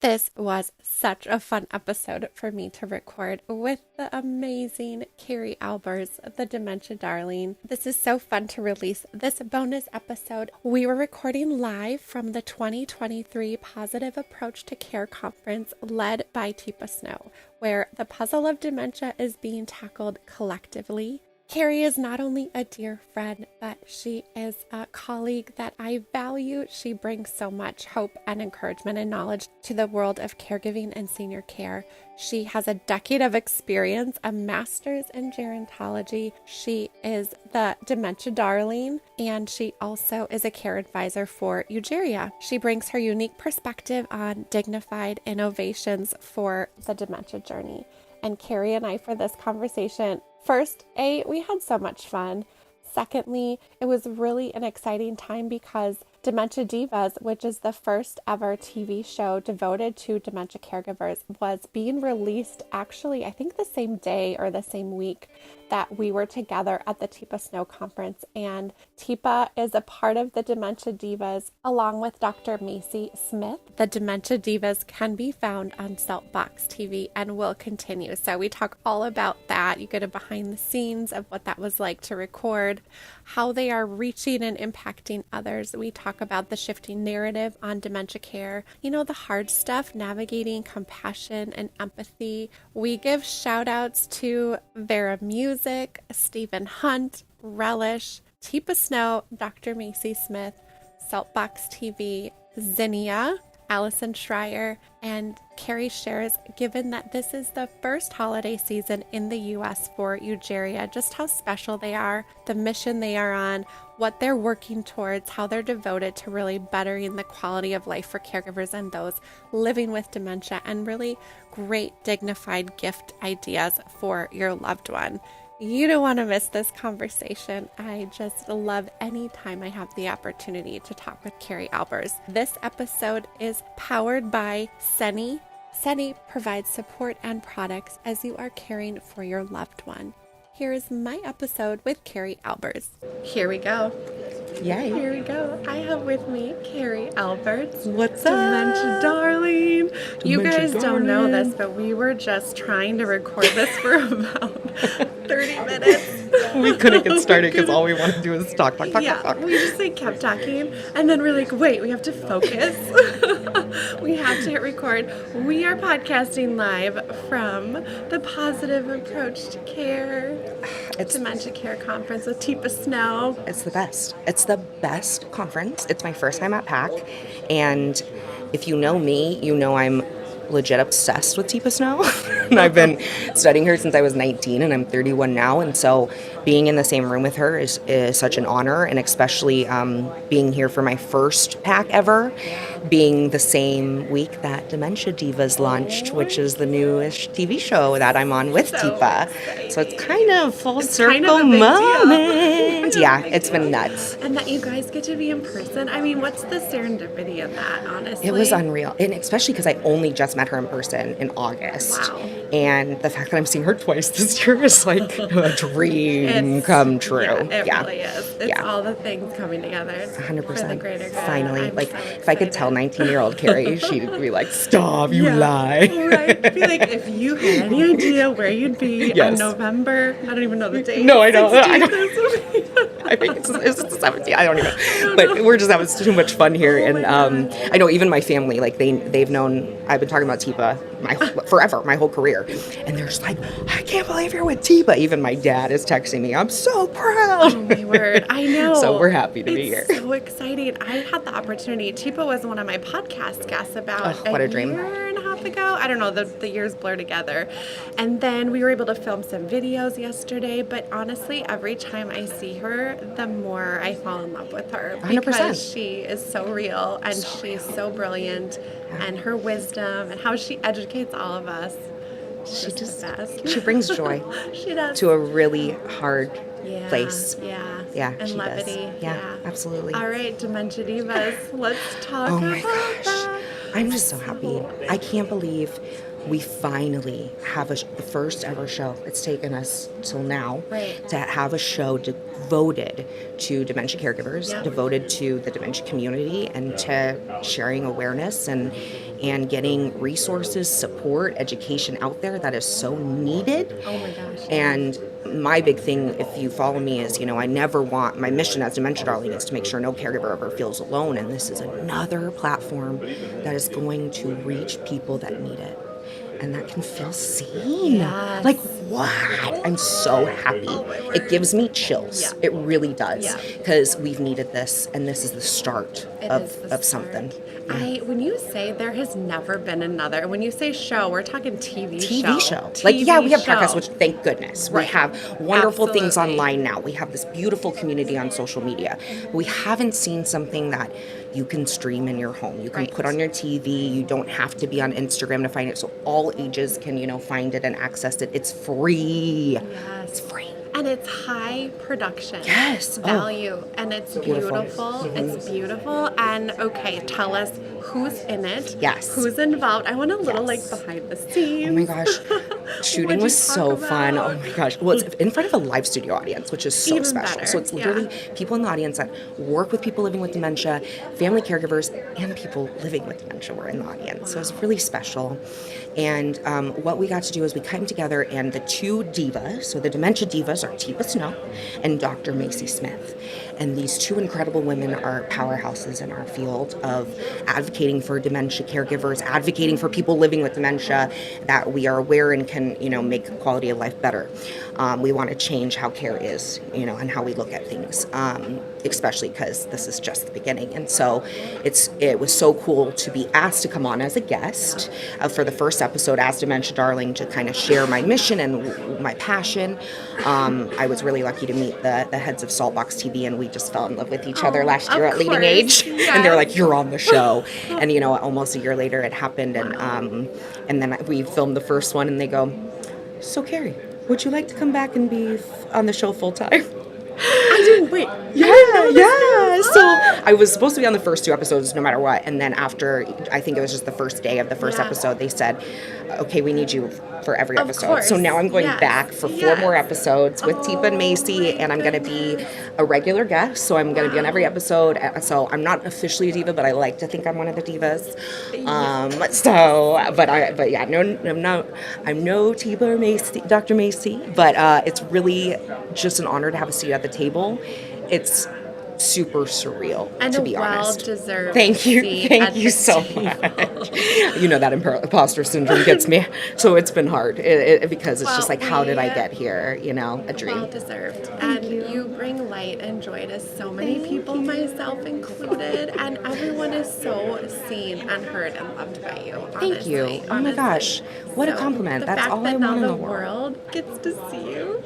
This was such a fun episode for me to record with the amazing Carrie Aalberts, the Dementia Darling. This is so fun to release this bonus episode. We were recording live from the 2023 Positive Approach to Care Conference led by Teepa, where the puzzle of dementia is being tackled collectively. Carrie is not only a dear friend, but she is a colleague that I value. She brings so much hope and encouragement and knowledge to the world of caregiving and senior care. She has a decade of experience, a master's in gerontology. She is the Dementia Darling, and she also is a care advisor for Eugeria. She brings her unique perspective on dignified innovations for the dementia journey. And Carrie and I, for this conversation, first, we had so much fun. Secondly, it was really an exciting time because Dementia Divas, which is the first ever TV show devoted to dementia caregivers, was being released actually, I think the same day or the same week that we were together at the Teepa conference. And Teepa is a part of the Dementia Divas along with Dr. Macie Smith. The Dementia Divas can be found on Saltbox TV and will continue. So we talk all about that. You get a behind the scenes of what that was like to record, how they are reaching and impacting others. We talk about the shifting narrative on dementia care, the hard stuff, navigating compassion and empathy. We give shout outs to Vera Music, Stephen Hunt, Relish, Teepa, Dr. Macie Smith, Saltbox TV, Zinnia, Allyson Schrier, and Carrie shares, given that this is the first holiday season in the U.S. for Eugeria, just how special they are, the mission they are on, what they're working towards, how they're devoted to really bettering the quality of life for caregivers and those living with dementia, and really great dignified gift ideas for your loved one. You don't want to miss this conversation. I just love any time I have the opportunity to talk with Carrie Aalberts. This episode is powered by Zinnia. Zinnia provides support and products as you are caring for your loved one. Here's my episode with Carrie Aalberts. Here we go. Yay. Here we go. I have with me Carrie Aalberts. What's up? Dementia Darling. You guys don't know Darling. this, but we were just trying to record this for about 30 minutes. We couldn't get started because all we want to do is talk. Yeah, we just kept talking, and then we're like, wait, we have to focus. We have to hit record. We are podcasting live from the Positive Approach to Care Dementia Care Conference with Teepa. It's the best. It's the best conference. It's my first time at PAC, and if you know me, you know I'm legit obsessed with Teepa and I've been studying her since I was 19 and I'm 31 now, and so being in the same room with her is such an honor, and especially being here for my first PAC ever, being the same week that Dementia Divas launched, which is the newest TV show that I'm on with Teepa. So it's kind of full circle moment. Yeah, it's been nuts. And that you guys get to be in person. I mean, what's the serendipity in that, honestly? It was unreal, and especially because I only just met her in person in August. Wow. And the fact that I'm seeing her twice this year is like a dream come true. Yeah, it really is. It's all the things coming together. 100%. For the greater good. Finally, I'm like so if I could tell excited. 19-year-old Carrie, she'd be like, "Stop, you lie." Right. Be like, if you had any idea where you'd be in November, I don't even know the date. No, I don't. 16th. I think it's the 17th. I don't even. But we're just having too much fun here, and I know even my family, like they've known. I've been talking about Teepa forever, my whole career, and they're just like, "I can't believe you're with Teepa." Even my dad is texting me, "I'm so proud." Oh my word, I know. So we're happy to be here. It's so exciting. I had the opportunity. Teepa was one of my podcast guests about what a dream. year and a half ago. I don't know, the years blur together. And then we were able to film some videos yesterday, but honestly, every time I see her, the more I fall in love with her. 100%. Because she is so real, and she's so brilliant, and her wisdom, and how she educates all of us. She's just the best. She brings joy She does. to a really hard place. Yeah, and she levity. does. Yeah, absolutely. All right, Dementia Divas, let's talk Oh about my gosh. that. I'm just so happy. I can't believe we finally have the first ever show. It's taken us till now to have a show devoted to dementia caregivers, devoted to the dementia community, and to sharing awareness. And and getting resources, support, education out there that is so needed. Oh my gosh. And my big thing, if you follow me, is, I never want, my mission as Dementia Darling is to make sure no caregiver ever feels alone. And this is another platform that is going to reach people that need it and that can feel seen. Yes. Like, what? I'm so happy. It gives me chills. Yeah. It really does. Yeah. Because we've needed this, and this is the start of something. When you say there has never been another, when you say show, we're talking TV show. Like, we have show. podcasts, which thank goodness. Right. We have wonderful things Absolutely. online now. We have this beautiful community on social media. But we haven't seen something that you can stream in your home. You can put on your TV. You don't have to be on Instagram to find it. So all ages can, find it and access it. It's free. Yes. It's free. And it's high production Yes. value, and it's beautiful. Mm-hmm. It's beautiful. And okay, tell us who's in it. Yes. Who's involved? I want a little like behind the scenes. Oh my gosh, shooting What'd you was so talk fun. about? Oh my gosh. Well, it's in front of a live studio audience, which is so Even special. better. So it's literally people in the audience that work with people living with dementia, family caregivers, and people living with dementia were in the audience. So it was really special. And what we got to do is we came together, and the two divas, so the dementia divas are Teepa and Dr. Macie Smith. And these two incredible women are powerhouses in our field of advocating for dementia caregivers, advocating for people living with dementia, that we are aware and can, make quality of life better. We want to change how care is, and how we look at things, especially because this is just the beginning. And so it was so cool to be asked to come on as a guest for the first episode as Dementia Darling, to kind of share my mission and my passion. I was really lucky to meet the heads of Saltbox TV, and we just fell in love with each other last year at Leading Age. Yes. And they're like, "You're on the show." And almost a year later it happened, and then we filmed the first one, and they go, "So Carrie, would you like to come back and be on the show full time?" I didn't wait. Yeah. So I was supposed to be on the first two episodes no matter what. And then after, I think it was just the first day of the first episode, they said, "Okay, we need you for every episode." course. So now I'm going Yes. back for 4 more episodes with Teepa and Macie, and I'm going to be a regular guest. So I'm going to be on every episode. So I'm not officially a diva, but I like to think I'm one of the divas. I'm no Teepa or Macie, Dr. Macie, but it's really just an honor to have a seat at the table. It's super surreal, And to a be honest. well-deserved Thank you the so table. much. That imposter syndrome gets me, so it's been hard because it's just like, how did I get here? A dream. Well deserved. And you bring light and joy to so many people, myself included, and everyone is so seen and heard and loved by you. Thank you. Honestly. Oh my gosh, what a compliment. That's all I want in the world. The world gets to see you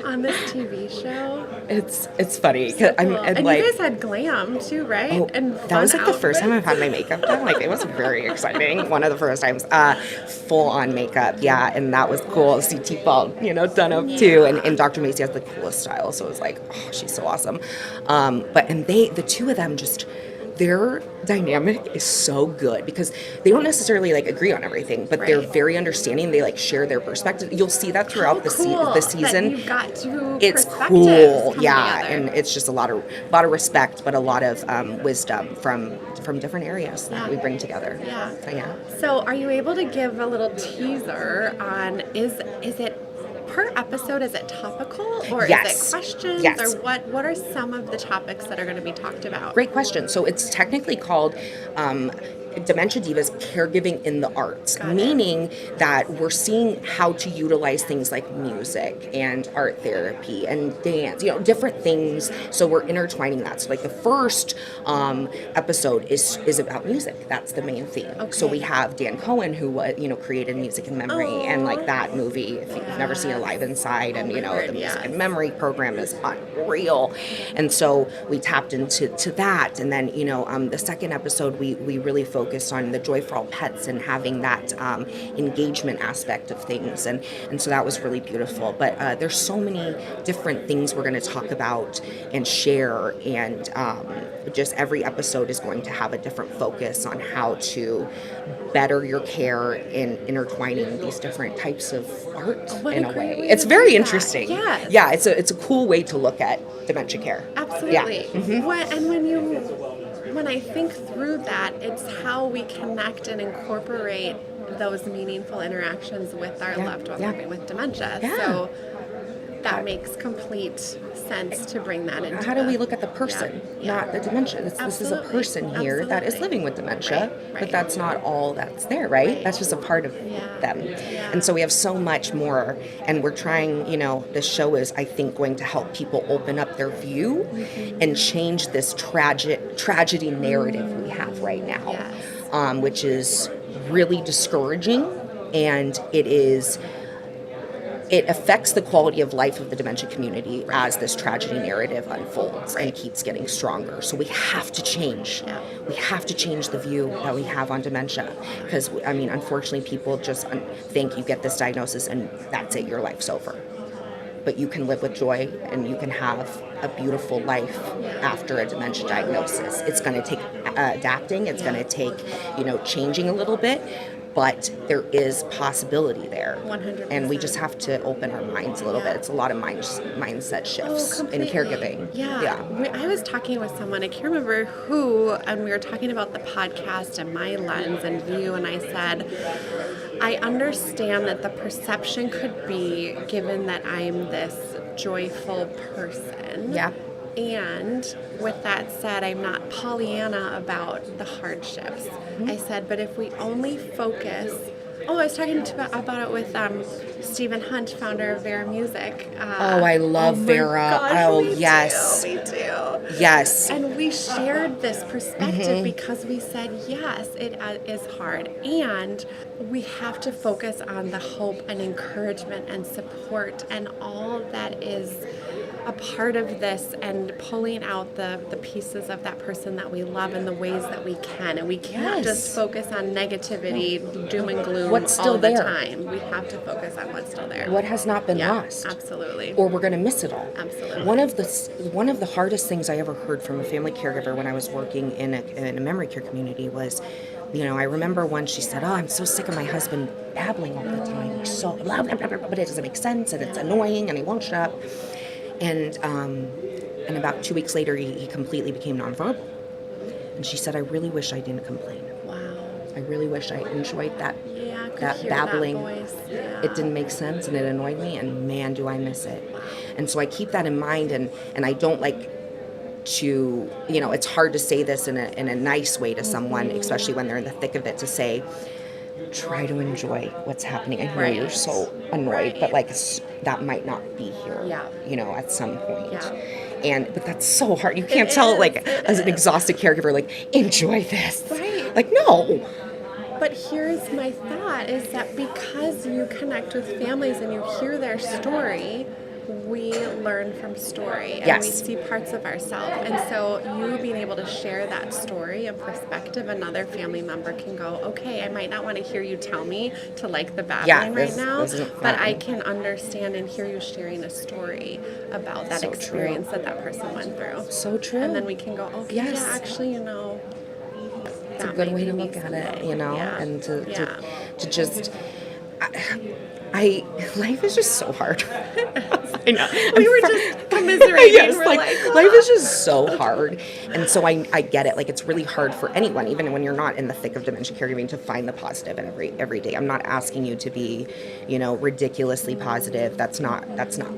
on this TV show. It's funny. So cool. And you guys had glam too, right? Oh, And that was like the first time I've outfits. had my makeup done. Like, it was very exciting. One of the first times, full on makeup. Yeah, and that was cool. See Teepa, done up too. And Dr. Macie has the coolest style, so it was like, oh, she's so awesome. The two of them just, their dynamic is so good because they don't necessarily agree on everything, but they're very understanding. They share their perspective. You'll see that throughout the season. You've got two It's perspectives cool, come yeah, together. and it's just a lot of respect, but a lot of wisdom from different areas that we bring together. Yeah. So, yeah. So are you able to give a little teaser on is it per episode, is it topical or Yes. is it questions Yes. or what are some of the topics that are going to be talked about? Great question. So it's technically called Dementia Divas Caregiving in the Arts, meaning that we're seeing how to utilize things like music and art therapy and dance, different things. So we're intertwining that. So the first episode is about music. That's the main theme. Okay. So we have Dan Cohen, who created Music in Memory, and that movie, if you've never seen Alive Inside, and the Music in Memory program is unreal. And so we tapped into that, and then the second episode we really focused on the Joy for All Pets and having that engagement aspect of things, and so that was really beautiful. But there's so many different things we're going to talk about and share, and just every episode is going to have a different focus on how to better your care in intertwining these different types of art in a way. It's very interesting. Yes. Yeah, it's a cool way to look at dementia care. Absolutely. Yeah. Mm-hmm. when I think through that, it's how we connect and incorporate those meaningful interactions with our loved ones living with dementia. So that makes complete sense to bring that into. How do we look at the person, not the dementia? This is a person here that is living with dementia, but that's not all that's there, right? That's just a part of them. And so we have so much more, and we're trying, this show is, I think, going to help people open up their view and change this tragedy narrative we have right now, which is really discouraging, and it affects the quality of life of the dementia community as this tragedy narrative unfolds and keeps getting stronger. So we have to change. We have to change the view that we have on dementia. Because, unfortunately, people just think you get this diagnosis and that's it, your life's over. But you can live with joy and you can have a beautiful life after a dementia diagnosis. It's going to take adapting. It's going to take, changing a little bit. But there is possibility there. 100%. And we just have to open our minds a little bit. It's a lot of mindset shifts in caregiving. I was talking with someone, I can't remember who, and we were talking about the podcast and my lens and view, and I said, I understand that the perception could be, given that I'm this joyful person. And with that said, I'm not Pollyanna about the hardships. I said, but if we only focus... I was talking about it with Stephen Hunt, founder of Vera Music. I love Vera. Gosh, Me too. Yes. And we shared this perspective because we said, yes, it is hard. And we have to focus on the hope and encouragement and support and all that is a part of this, and pulling out the pieces of that person that we love in the ways that we can. And we can't just focus on negativity, doom and gloom what's still all the there. time. We have to focus on what's still there. What has not been lost. Absolutely. Or we're going to miss it all. Absolutely. One of the hardest things I ever heard from a family caregiver when I was working in a memory care community was, I remember once she said, I'm so sick of my husband babbling all the time. He's so blah, blah, blah, blah, but it doesn't make sense, and it's annoying, and he won't shut up. And about 2 weeks later, he completely became nonverbal. And she said, I really wish I didn't complain. Wow. I really wish I enjoyed that that babbling. That voice. It didn't make sense, and it annoyed me, and man, do I miss it. And so I keep that in mind, and I don't like to, it's hard to say this in a nice way to someone, especially when they're in the thick of it, to say, try to enjoy what's happening. I know you're so annoyed, but that might not be here, at some point. But that's so hard. You can't tell as an exhausted caregiver, enjoy this. Right. No. But here's my thought, is that because you connect with families and you hear their story, we learn from story, and we see parts of ourselves. And so you being able to share that story and perspective, another family member can go, okay, I might not want to hear you tell me to like the babbling right now, but I can understand and hear you sharing a story about that experience that person went through. So true. And then we can go, okay, actually, it's a good way to look at it, and to just... life is just so hard. I know. We were just commiserating. Yes, life is just so hard. And so I get it. It's really hard for anyone, even when you're not in the thick of dementia caregiving, to find the positive in every day. I'm not asking you to be, ridiculously positive. That's not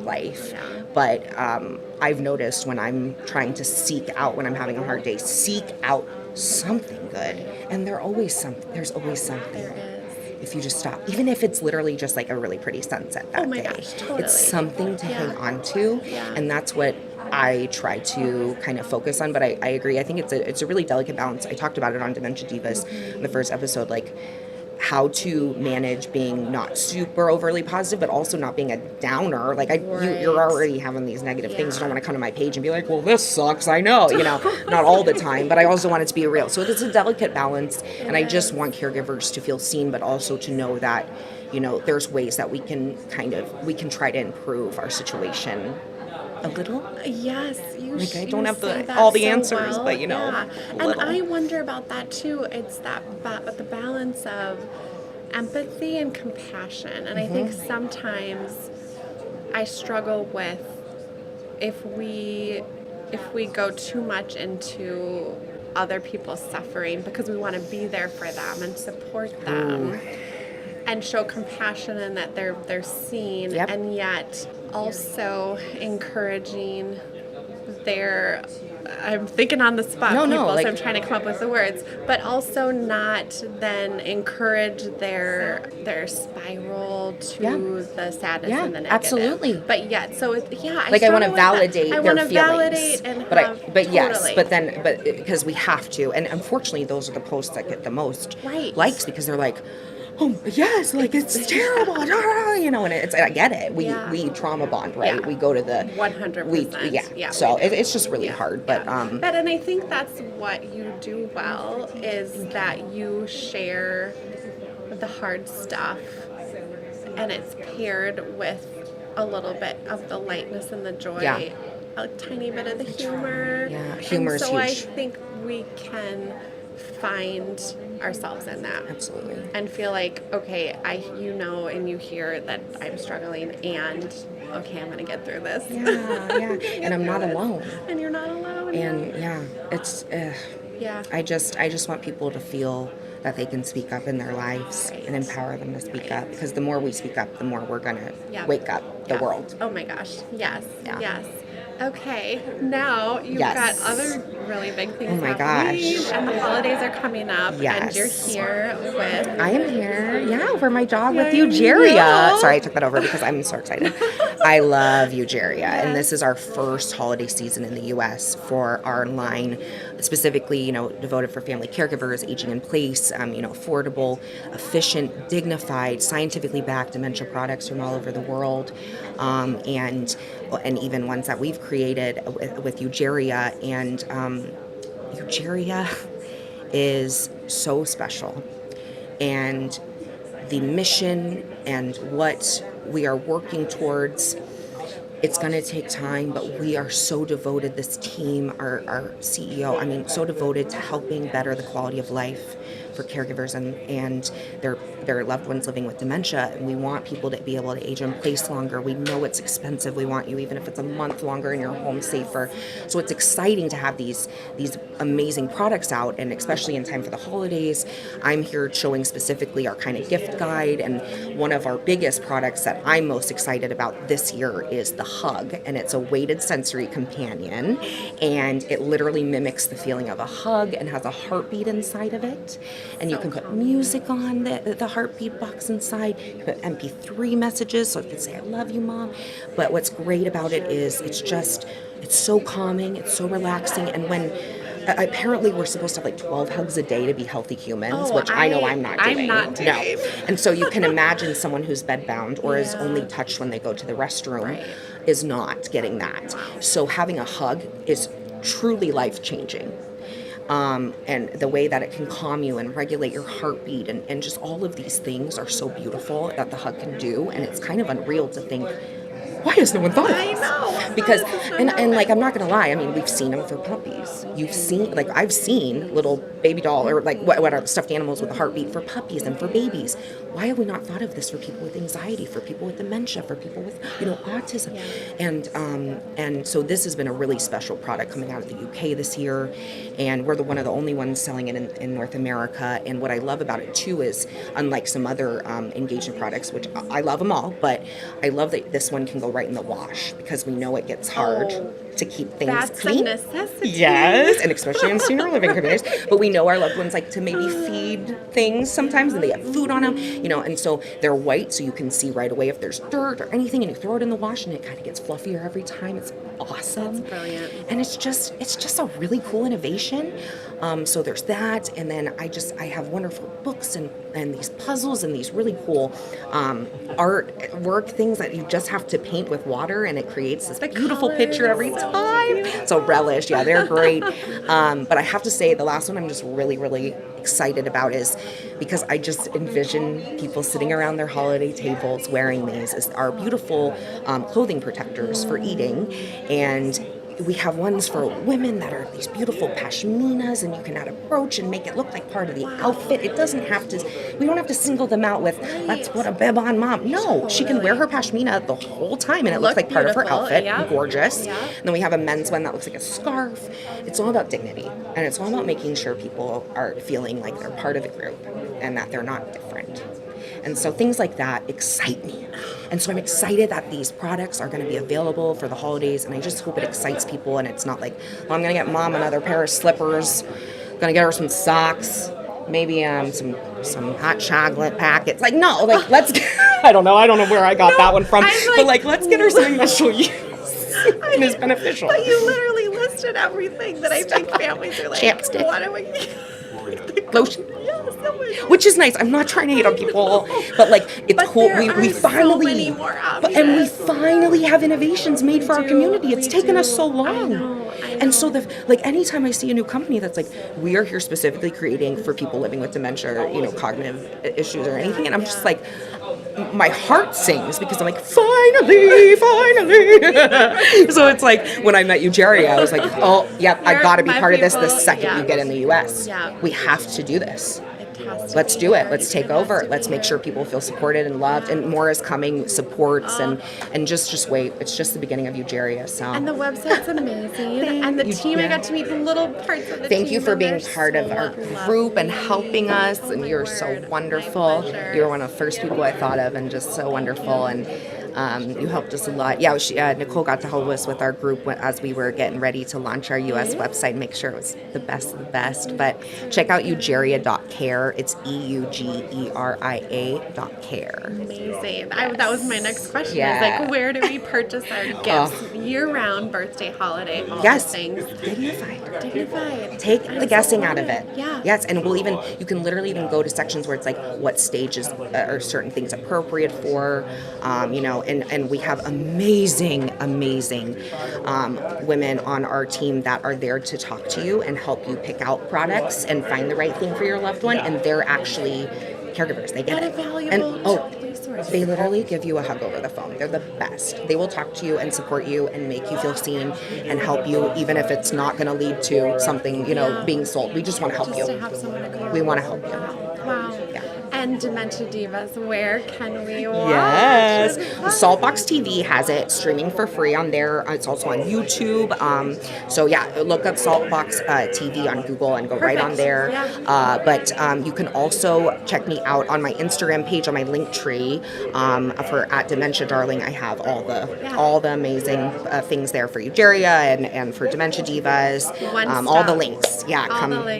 life. Yeah. But I've noticed when I'm trying to seek out, when I'm having a hard day, seek out something good. And there's always something. There is. If you just stop, even if it's literally just a really pretty sunset that day. Gosh, totally. It's something to hang on to, and that's what I try to kind of focus on. But I agree. I think it's a really delicate balance. I talked about it on Dementia Divas in the first episode, how to manage being not super overly positive, but also not being a downer. You're already having these negative things. You don't want to come to my page and be like, well, this sucks. I know, not all the time, but I also want it to be real. So it's a delicate balance, and I just want caregivers to feel seen, but also to know that, there's ways that we can try to improve our situation a little. Yes, I don't have all the answers, but And I wonder about that too. It's the balance of empathy and compassion. And I think sometimes I struggle with if we go too much into other people's suffering because we want to be there for them and support them. And show compassion and that they're seen, Yep. and yet also encouraging their, I'm thinking on the spot, No, people, like, so I'm trying to come up with the words, but also not then encourage their spiral to the sadness and the negative. Absolutely. But yet, so I want to validate their feelings. Validate and but because we have to, and unfortunately, those are the posts that get the most likes because they're like, oh yes, like it's terrible, and it's, I get it. We trauma bond, right? Yeah. We go to the 100%. So it's just really hard, but and I think that's what you do well is that you share the hard stuff, and it's paired with a little bit of the lightness and the joy, a tiny bit of the humor. Yeah, humor is huge. So I think we can find ourselves in that. Absolutely. And feel like, okay, and you hear that I'm struggling, and okay, I'm gonna get through this. Yeah. And I'm not alone. And you're not alone. And it's I just want people to feel that they can speak up in their lives and empower them to speak up, because the more we speak up, the more we're gonna wake up the world. Oh my gosh. Yes. Okay, now you've got other really big things happening, and the holidays are coming up, and you're here with... I am here, for my job with Eugeria. Sorry, I took that over because I'm so excited. I love Eugeria, and this is our first holiday season in the U.S. for our line, specifically, devoted for family caregivers, aging in place, affordable, efficient, dignified, scientifically backed dementia products from all over the world, and even ones that we've created with Eugeria. And Eugeria is so special. And the mission and what we are working towards, it's going to take time, but we are so devoted, this team, our CEO, so devoted to helping better the quality of life for caregivers and their loved ones living with dementia. And we want people to be able to age in place longer. We know it's expensive. We want you, even if it's a month longer in your home, safer. So it's exciting to have these amazing products out, and especially in time for the holidays. I'm here showing specifically our kind of gift guide, and one of our biggest products that I'm most excited about this year is the Hug, and it's a weighted sensory companion, and it literally mimics the feeling of a hug and has a heartbeat inside of it. And you can put music on the heartbeat box inside. You can put MP3 messages, so you can say, I love you, Mom. But what's great about it is it's so calming, it's so relaxing. And when apparently we're supposed to have 12 hugs a day to be healthy humans, which I know I'm not doing. No. And so you can imagine someone who's bedbound or is only touched when they go to the restroom is not getting that. So having a hug is truly life-changing. And the way that it can calm you and regulate your heartbeat and just all of these things are so beautiful that the Hug can do. And it's kind of unreal to think, why has no one thought of this? I know. Because, and I'm not going to lie, we've seen them for puppies. I've seen little baby doll or what are stuffed animals with a heartbeat for puppies and for babies. Why have we not thought of this for people with anxiety, for people with dementia, for people with, autism? Yeah. And so this has been a really special product coming out of the UK this year, and we're one of the only ones selling it in North America. And what I love about it too is, unlike some other engagement products, which I love them all, but I love that this one can go right in the wash, because we know it gets hard to keep things clean. That's a necessity. Yes, and especially in senior living communities. But we know our loved ones like to maybe feed things sometimes, and they have food on them, and so they're white, so you can see right away if there's dirt or anything, and you throw it in the wash, and it kind of gets fluffier every time. It's awesome. That's brilliant. And it's just a really cool innovation. So there's that, and then I have wonderful books and these puzzles and these really cool artwork things that you just have to paint with water, and it creates this beautiful picture every time. So Relish, they're great. But I have to say, the last one I'm just really, really excited about is because I just envision people sitting around their holiday tables wearing these as our beautiful clothing protectors for eating. And we have ones for women that are these beautiful pashminas, and you can add a brooch and make it look like part of the outfit. It doesn't have to, we don't have to single them out with, let's put a bib on mom. No, she can wear her pashmina the whole time and it looks like part of her outfit. Gorgeous. And then we have a men's one that looks like a scarf. It's all about dignity, and it's all about making sure people are feeling like they're part of the group and that they're not different. And so things like that excite me. And so I'm excited that these products are going to be available for the holidays, and I just hope it excites people, and it's not like, well, I'm going to get mom another pair of slippers, going to get her some socks, maybe some hot chocolate packets. Like, no, like, let's get, I don't know where I got that one from, but like, let's get her something that she'll use and is beneficial. But you literally listed everything that I think families are like, chapstick. What do we Lotion. Yes, which is nice. I'm not trying to hate on people, but like it's cool. We finally, and we finally have innovations made for our community. It's taken us so long. I know. And so anytime I see a new company that's like, we are here specifically creating for people living with dementia or, cognitive issues or anything, and I'm just like, my heart sings because I'm like, finally. So it's like when I met Eugeria, I was like, oh, yep, I got to be part of this the second you get in the U.S. Yeah. We have to do this. Let's do it. Let's take over. Let's make sure people feel supported and loved. And more is coming, supports, and just wait. It's just the beginning of Eugeria. So. And the website's amazing. And the team, I got to meet the little parts of the team. Thank you for being part of our group and helping us. And you're so wonderful. You're one of the first people I thought of, and just so wonderful. And you helped us a lot. Yeah, Nicole got to help us with our group as we were getting ready to launch our U.S. website, make sure it was the best of the best. But check out eugeria.care. It's EUGERIA.care. Amazing. That was my next question. Yeah. I was like, where do we purchase our gifts? Year-round, birthday, holiday, all these things. Dignified. Take the guessing out of it. Yeah. Yes, and you can literally even go to sections where it's like what stages are certain things appropriate for, and we have amazing women on our team that are there to talk to you and help you pick out products and find the right thing for your loved one, and they're actually caregivers. They get it. And they literally give you a hug over the phone. They're the best. They will talk to you and support you and make you feel seen and help you, even if it's not going to lead to something, being sold. We just want to help you. To have someone to call. We want to help you. Wow. Yeah. And Dementia Divas, where can we watch? Yes. Saltbox TV has it streaming for free on there. It's also on YouTube. So yeah, look up Saltbox TV on Google and go right on there. Yeah. But you can also check me out on my Instagram page, on my link tree for @Dementia Darling. I have all the amazing things there for Eugeria and for Dementia Divas. All the links. Yeah,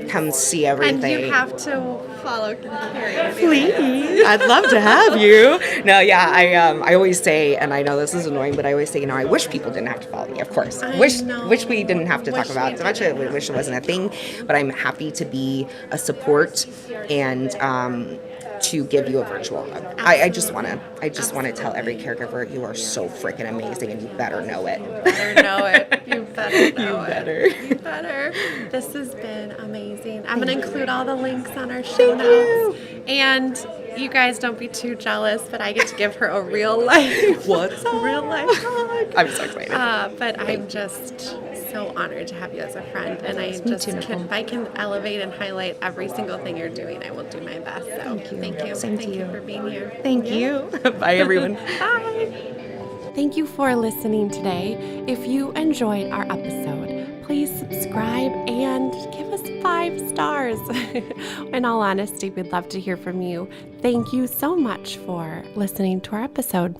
come see everything. And you have to follow Carrie. Please. I'd love to have you. No, yeah, I always say, and I know this is annoying, but I always say, I wish people didn't have to follow me, of course. Wish we didn't have to talk about dementia. I wish it wasn't a thing, but I'm happy to be a support and to give you a virtual hug. I just want to tell every caregiver, you are so freaking amazing, and you better know it. You better know it. You better know it. You better. This has been amazing. I'm going to include all the links on our show notes. And you guys don't be too jealous, but I get to give her a real life. What's a real life hug? I'm so excited. But I'm just so honored to have you as a friend, and if I can elevate and highlight every single thing you're doing, I will do my best. So thank you. Same to you. Thank you for being here. Thank you. Bye, everyone. Bye. Thank you for listening today. If you enjoyed our episode, please subscribe and give us 5 stars. In all honesty, we'd love to hear from you. Thank you so much for listening to our episode.